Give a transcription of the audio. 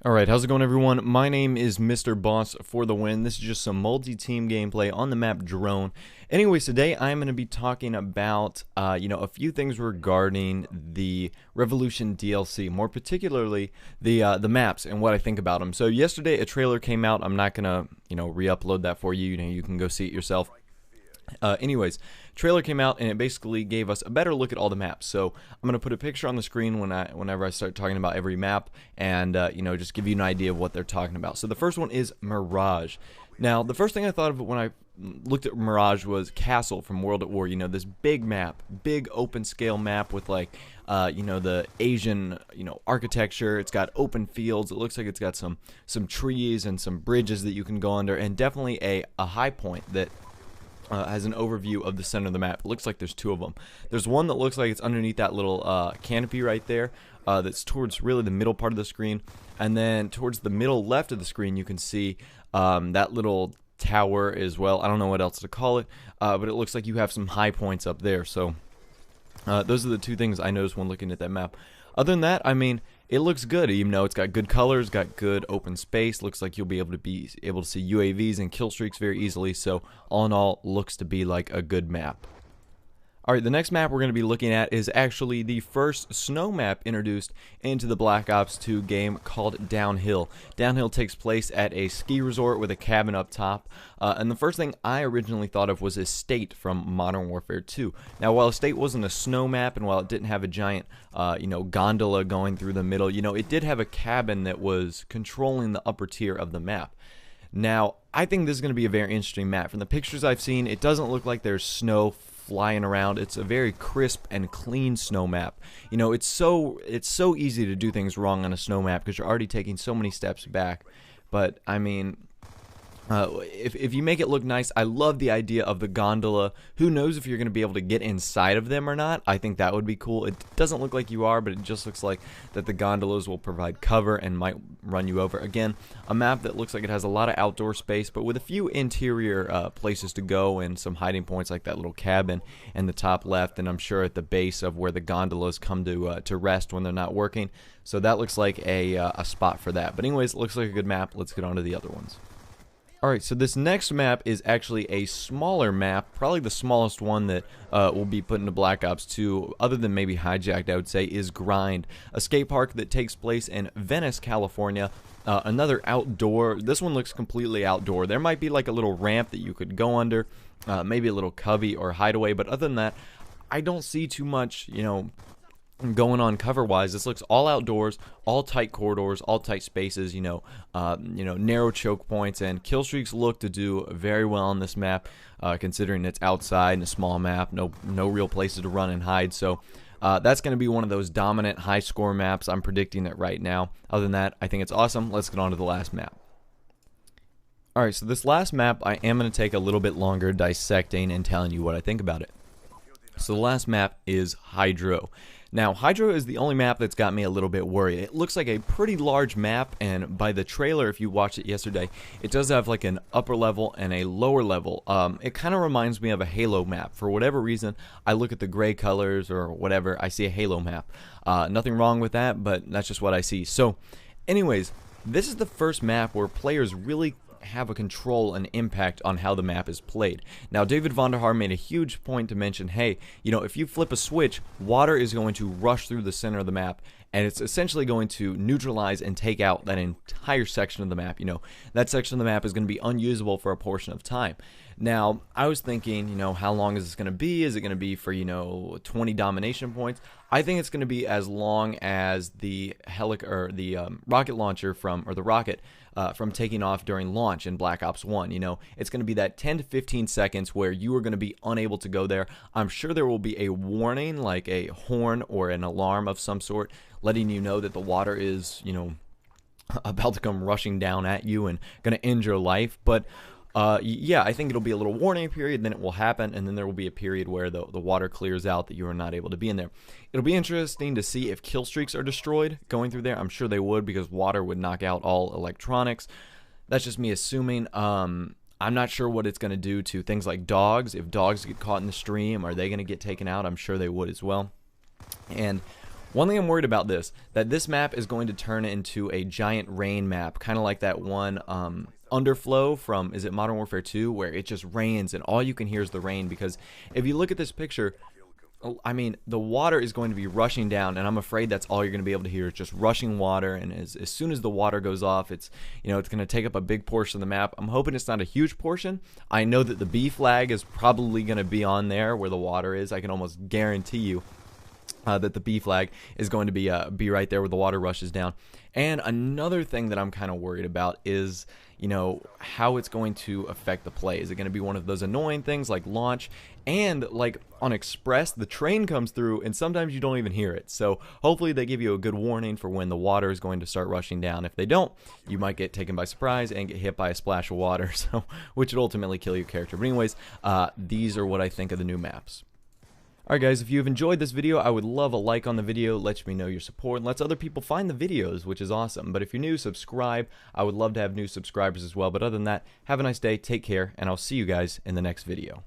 Alright, how's it going everyone? My name is Mr. Boss for the win. This is just some multi-team gameplay on the map Drone. Anyways, today I'm going to be talking about, a few things regarding the Revolution DLC, more particularly the maps and what I think about them. So yesterday a trailer came out. I'm not going to, re-upload that for you. You can go see it yourself. Anyways, trailer came out and it basically gave us a better look at all the maps. So I'm gonna put a picture on the screen whenever I start talking about every map, and just give you an idea of what they're talking about. So the first one is Mirage. Now, the first thing I thought of when I looked at Mirage was Castle from World at War. This big map, big open scale map with the Asian, architecture. It's got open fields. It looks like it's got some trees and some bridges that you can go under, and definitely a high point that has an overview of the center of the map. It looks like there's two of them. There's one that looks like it's underneath that little canopy right there, that's towards really the middle part of the screen, and then towards the middle left of the screen you can see that little tower as well. I don't know what else to call it, but it looks like you have some high points up there. So those are the two things I noticed when looking at that map. Other than that, I mean, it looks good. Even though it's got good colors, got good open space. Looks like you'll be able to see UAVs and kill streaks very easily. So all in all, looks to be like a good map. Alright, the next map we're going to be looking at is actually the first snow map introduced into the Black Ops 2 game, called Downhill. Downhill takes place at a ski resort with a cabin up top, and the first thing I originally thought of was Estate from Modern Warfare 2. Now, while Estate wasn't a snow map, and while it didn't have a giant, gondola going through the middle, it did have a cabin that was controlling the upper tier of the map. Now, I think this is going to be a very interesting map. From the pictures I've seen, it doesn't look like there's snow flying around. It's a very crisp and clean snow map. It's so easy to do things wrong on a snow map because you're already taking so many steps back. But I mean, if you make it look nice, I love the idea of the gondola. Who knows if you're going to be able to get inside of them or not? I think that would be cool. It doesn't look like you are, but it just looks like that the gondolas will provide cover and might run you over. Again, a map that looks like it has a lot of outdoor space, but with a few interior places to go and some hiding points like that little cabin in the top left, and I'm sure at the base of where the gondolas come to rest when they're not working. So that looks like a spot for that. But anyways, it looks like a good map. Let's get on to the other ones. Alright, so this next map is actually a smaller map, probably the smallest one that will be put into Black Ops 2, other than maybe Hijacked, I would say, is Grind, a skate park that takes place in Venice, California. Another outdoor. This one looks completely outdoor. There might be like a little ramp that you could go under, maybe a little cubby or hideaway, but other than that, I don't see too much, going on cover wise. This looks all outdoors, all tight corridors, all tight spaces, narrow choke points, and kill streaks look to do very well on this map, considering it's outside and a small map, no real places to run and hide. So that's going to be one of those dominant high score maps. I'm predicting it right now. Other than that, I think it's awesome. Let's get on to the last map. Alright, so this last map I am going to take a little bit longer dissecting and telling you what I think about it. So the last map is Hydro. Now, Hydro is the only map that's got me a little bit worried. It looks like a pretty large map, and by the trailer, if you watched it yesterday, it does have like an upper level and a lower level. It kind of reminds me of a Halo map. For whatever reason, I look at the gray colors or whatever, I see a Halo map. Nothing wrong with that, but that's just what I see. So, anyways, this is the first map where players really have a control and impact on how the map is played. Now, David Vonderhaar made a huge point to mention, hey, if you flip a switch, water is going to rush through the center of the map, and it's essentially going to neutralize and take out that entire section of the map. That section of the map is going to be unusable for a portion of time. Now, I was thinking, how long is this going to be? Is it going to be for, 20 domination points? I think it's going to be as long as the rocket launcher the rocket from taking off during launch in Black Ops 1. It's going to be that 10 to 15 seconds where you are going to be unable to go there. I'm sure there will be a warning, like a horn or an alarm of some sort, letting you know that the water is, about to come rushing down at you and going to end your life. But yeah, I think it'll be a little warning period, then it will happen, and then there will be a period where the water clears out that you are not able to be in there. It'll be interesting to see if kill streaks are destroyed going through there. I'm sure they would, because water would knock out all electronics. That's just me assuming. I'm not sure what it's going to do to things like dogs. If dogs get caught in the stream, are they going to get taken out? I'm sure they would as well. And One thing I'm worried about that this map is going to turn into a giant rain map, kind of like that one Underflow from, is it Modern Warfare 2, where it just rains and all you can hear is the rain. Because if you look at this picture, I mean, the water is going to be rushing down, and I'm afraid that's all you're going to be able to hear is just rushing water. And as soon as the water goes off, it's it's going to take up a big portion of the map. I'm hoping it's not a huge portion. I know that the B flag is probably going to be on there where the water is. I can almost guarantee you that the B flag is going to be right there where the water rushes down. And another thing that I'm kind of worried about is, how it's going to affect the play. Is it going to be one of those annoying things like launch? And like on Express, the train comes through and sometimes you don't even hear it. So hopefully they give you a good warning for when the water is going to start rushing down. If they don't, you might get taken by surprise and get hit by a splash of water, which would ultimately kill your character. But anyways, these are what I think of the new maps. Alright guys, if you've enjoyed this video, I would love a like on the video. Lets me know your support and lets other people find the videos, which is awesome. But if you're new, subscribe. I would love to have new subscribers as well. But other than that, have a nice day, take care, and I'll see you guys in the next video.